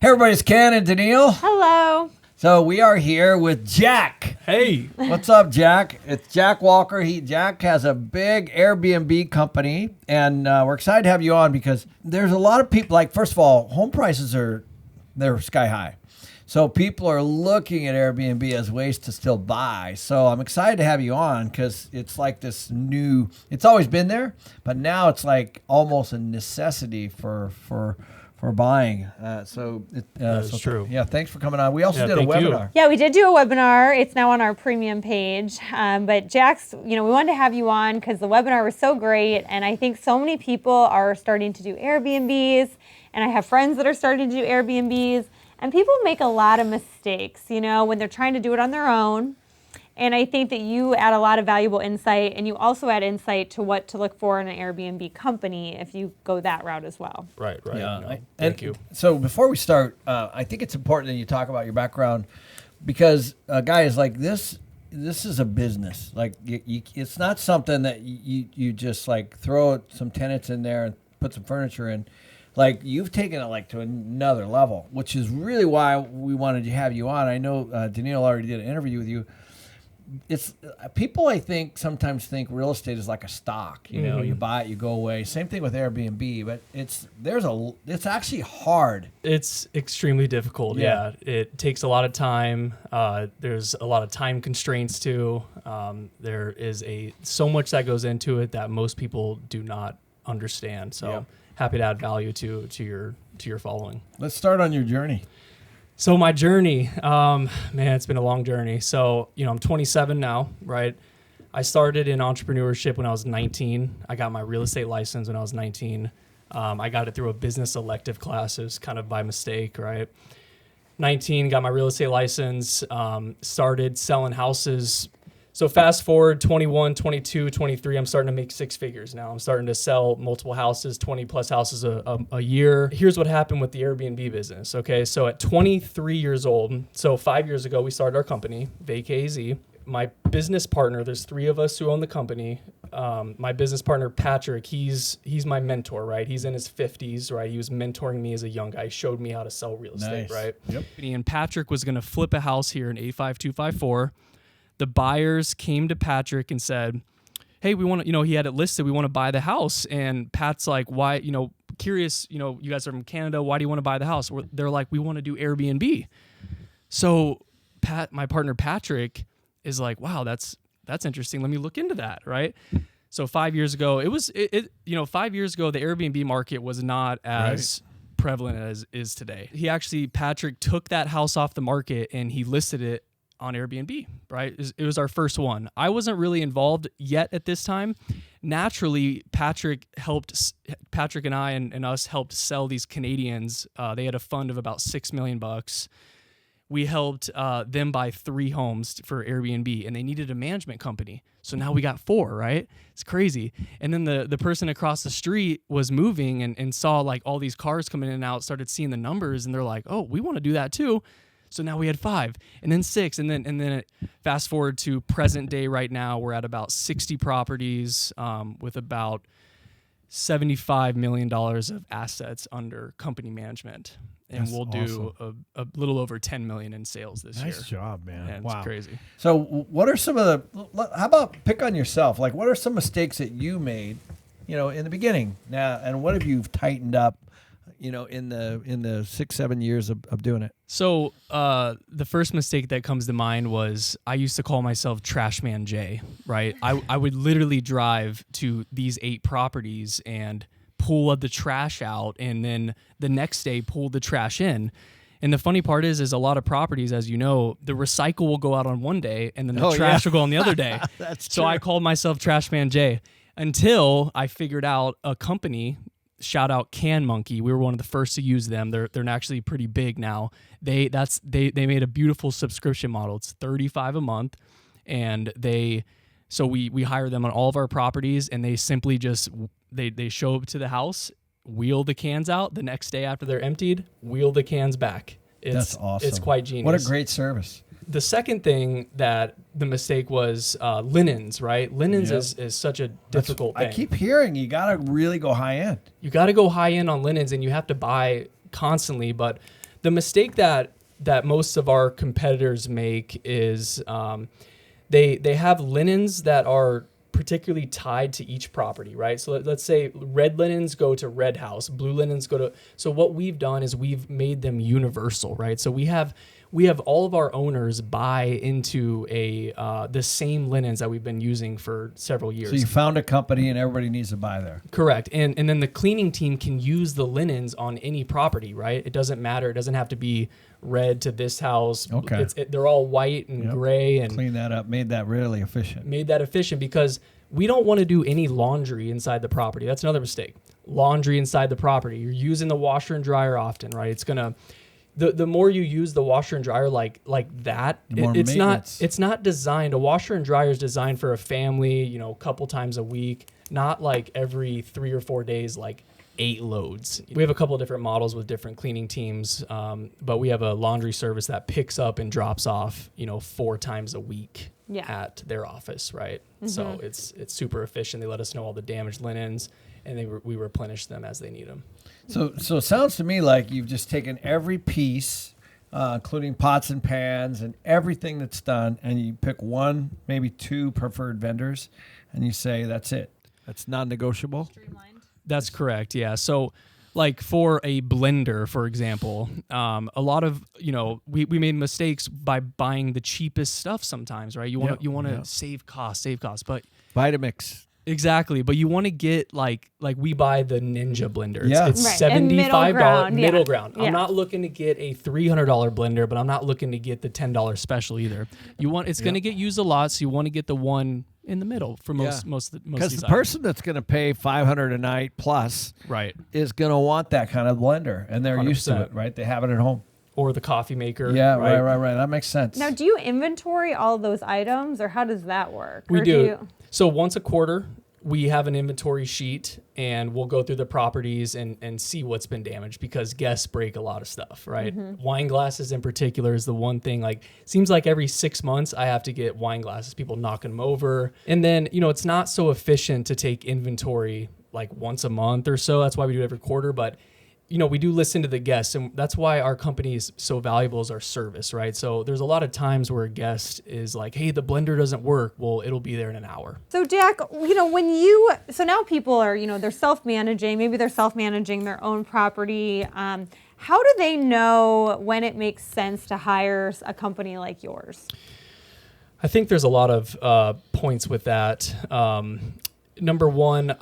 Hey, everybody, it's Ken and Daniil. Hello. So we are here with Jack. Hey. What's up, Jack? It's Jack Walker. Jack has a big Airbnb company, and we're excited to have you on because there's a lot of people, like, first of all, home prices they're sky high. So people are looking at Airbnb as ways to still buy. So I'm excited to have you on because it's like this new, it's always been there, but now it's like almost a necessity for buying. That's So true. Yeah, thanks for coming on. We also did a webinar. Yeah, we did do a webinar. It's now on our premium page. But Jack's, we wanted to have you on because the webinar was so great. And I think so many people are starting to do Airbnbs. And I have friends that are starting to do Airbnbs. And people make a lot of mistakes, when they're trying to do it on their own. And I think that you add a lot of valuable insight, and you also add insight to what to look for in an Airbnb company if you go that route as well. Right. Yeah, No, thank you. So before we start, I think it's important that you talk about your background because, guys, like this is a business. Like it's not something that you just like throw some tenants in there and put some furniture in. Like you've taken it like to another level, which is really why we wanted to have you on. I know Daniil already did an interview with you. It's people I think sometimes think real estate is like a stock. You buy it, you go away. Same thing with Airbnb, but it's actually hard. It's extremely difficult. Yeah. It takes a lot of time. There's a lot of time constraints too. There is so much that goes into it that most people do not understand. So happy to add value to your following. Let's start on your journey. So my journey, man, it's been a long journey. So, I'm 27 now, right? I started in entrepreneurship when I was 19. I got my real estate license when I was 19. I got it through a business elective class. It was kind of by mistake, right? 19, got my real estate license, started selling houses. So fast forward 21, 22, 23, I'm starting to make six figures now. I'm starting to sell multiple houses, 20 plus houses a year. Here's what happened with the Airbnb business. Okay, so at 23 years old, so 5 years ago, we started our company, VakeAZ. My business partner, there's three of us who own the company. My business partner, Patrick, he's my mentor, right? He's in his 50s, right? He was mentoring me as a young guy. He showed me how to sell real estate, right? Yep. And Patrick was going to flip a house here in 85254. The buyers came to Patrick and said, hey, we want to, he had it listed. We want to buy the house. And Pat's like, why, curious, you guys are from Canada. Why do you want to buy the house? They're like, we want to do Airbnb. So my partner, Patrick, is like, wow, that's interesting. Let me look into that. Right. So 5 years ago, 5 years ago, the Airbnb market was not as prevalent as is today. Patrick took that house off the market and he listed it on Airbnb, right? It was our first one. I wasn't really involved yet at this time. Naturally, Patrick and I and us helped sell these Canadians. They had a fund of about $6 million. We helped them buy 3 homes for Airbnb, and they needed a management company. So now we got 4, right? It's crazy. And then the person across the street was moving and saw like all these cars coming in and out, started seeing the numbers, and they're like, oh, we want to do that too. So now we had 5, and then 6, and then fast forward to present day right now, we're at about 60 properties with about $75 million of assets under company management. And That's we'll do awesome. a little over 10 million in sales this year. Nice job, man. Yeah, wow. It's crazy. So what are some of how about pick on yourself? Like what are some mistakes that you made, in the beginning now, and what have you tightened up, in the 6-7 years of doing it? So the first mistake that comes to mind was I used to call myself Trash Man Jay, right? I would literally drive to these 8 properties and pull the trash out, and then the next day pull the trash in. And the funny part is a lot of properties, as you know, the recycle will go out on one day and then the trash will go on the other day. That's so true. I called myself Trash Man Jay until I figured out a company. Shout out Can Monkey. We were one of the first to use them. They're actually pretty big now. They made a beautiful subscription model. It's $35 a month, and so we hire them on all of our properties, and they simply just they show up to the house, wheel the cans out the next day after they're emptied, wheel the cans back. That's awesome. It's quite genius. What a great service. The second thing that the mistake was linens, right? Linens is such a difficult thing. I keep hearing you got to really go high end. You got to go high end on linens, and you have to buy constantly. But The mistake that most of our competitors make is they have linens that are particularly tied to each property, right? So let's say red linens go to red house, blue linens go to. So what we've done is we've made them universal, right? So we have all of our owners buy into the same linens that we've been using for several years. So you found a company and everybody needs to buy there. Correct. And then the cleaning team can use the linens on any property, right? It doesn't matter. It doesn't have to be red to this house. Okay. They're all white and gray, and clean that up, made that really efficient. Made that efficient because we don't want to do any laundry inside the property. That's another mistake. Laundry inside the property. You're using the washer and dryer often, right? It's gonna the more you use the washer and dryer like that, it's not designed. A washer and dryer is designed for a family, a couple times a week, not like every 3 or 4 days, like 8 loads. We have a couple of different models with different cleaning teams, but we have a laundry service that picks up and drops off, 4 times a week at their office, right? Mm-hmm. So it's super efficient. They let us know all the damaged linens, and we replenish them as they need them. So it sounds to me like you've just taken every piece, including pots and pans and everything that's done, and you pick 1, maybe 2 preferred vendors, and you say, that's it. That's non-negotiable. Streamlined. That's correct. Yeah. So like for a blender, for example, a lot of, we made mistakes by buying the cheapest stuff sometimes, right? You want to save costs, but Vitamix. Exactly, but you want to get like we buy the Ninja blender. Yeah. It's Right. $75 middle ground. Yeah. I'm not looking to get a $300 blender, but I'm not looking to get the $10 special either. It's going to get used a lot, so you want to get the one in the middle for most of because these the person that's going to pay $500 a night plus right is going to want that kind of blender, and they're used to 100%. it, right? They have it at home. Or the coffee maker. Yeah, right. That makes sense. Now, do you inventory all those items, or how does that work? We Or do. So once a quarter, we have an inventory sheet, and we'll go through the properties and see what's been damaged, because guests break a lot of stuff, right? Mm-hmm. Wine glasses in particular is the one thing, seems like every 6 months I have to get wine glasses, people knocking them over. And then, it's not so efficient to take inventory like once a month or so. That's why we do it every quarter. But we do listen to the guests, and that's why our company is so valuable, is our service, right? So there's a lot of times where a guest is like, hey, the blender doesn't work. Well, it'll be there in an hour. So Jack, so now people are, they're self-managing, maybe they're self-managing their own property. How do they know when it makes sense to hire a company like yours? I think there's a lot of points with that. Number one,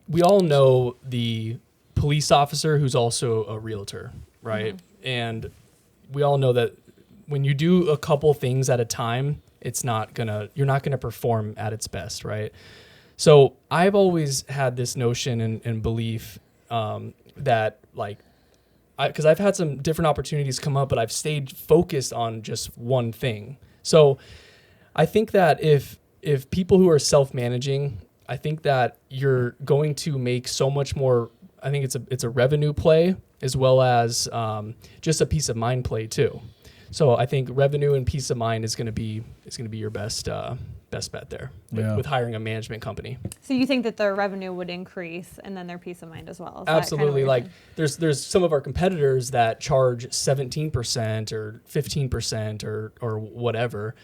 we all know the police officer who's also a realtor, right? Mm-hmm. And we all know that when you do a couple things at a time, you're not gonna perform at its best, right? So I've always had this notion and belief that because I've had some different opportunities come up, but I've stayed focused on just one thing. So I think that if people who are self-managing, I think that you're going to make so much more. I think it's a revenue play as well as just a peace of mind play too. So I think revenue and peace of mind is going to be your best bet there with hiring a management company. So you think that their revenue would increase and then their peace of mind as well? Absolutely. There's some of our competitors that charge 17% or 15% or whatever.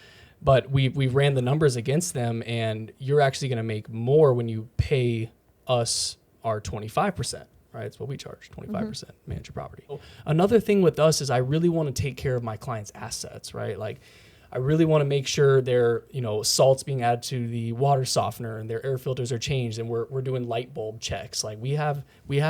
But we ran the numbers against them, and you're actually going to make more when you pay us our 25%, right? It's what we charge, 25% manage your property. Another thing with us is I really want to take care of my clients' assets, right? I really want to make sure their, salt's being added to the water softener and their air filters are changed, and we're doing light bulb checks. We have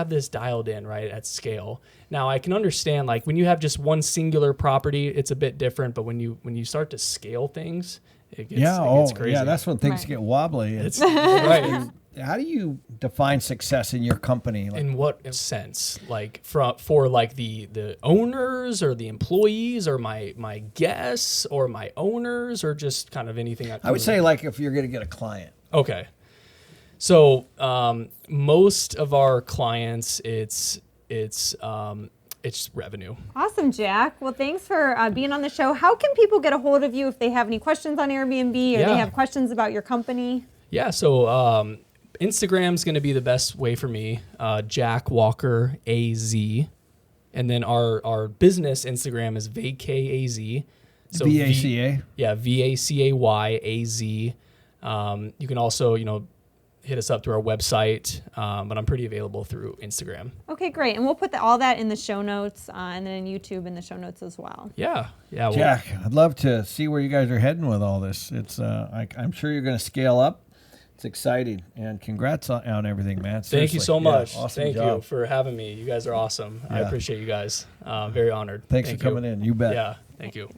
this dialed in, right, at scale. Now I can understand when you have just one singular property, it's a bit different, but when you start to scale things, it gets crazy. Yeah, that's when things get wobbly. It's right. How do you define success in your company? In what sense? For the owners or the employees or my guests or my owners or just kind of anything? I would say if you're going to get a client. Okay. So most of our clients, it's revenue. Awesome, Jack. Well, thanks for being on the show. How can people get a hold of you if they have any questions on Airbnb or they have questions about your company? Yeah. So Instagram's going to be the best way for me. Jack Walker AZ. And then our business Instagram is VacayAZ. So VACA. Yeah, VACAYAZ. You can also, hit us up through our website, but I'm pretty available through Instagram. Okay, great. And we'll put all that in the show notes, and then YouTube in the show notes as well. Yeah. Jack, I'd love to see where you guys are heading with all this. It's I'm sure you're going to scale up. It's exciting, and congrats on everything, man. Thank Seriously. you so much. Awesome Thank job. you for having me. You guys are awesome. I appreciate you guys. Very honored. Thanks for coming in. You bet. Yeah, thank you.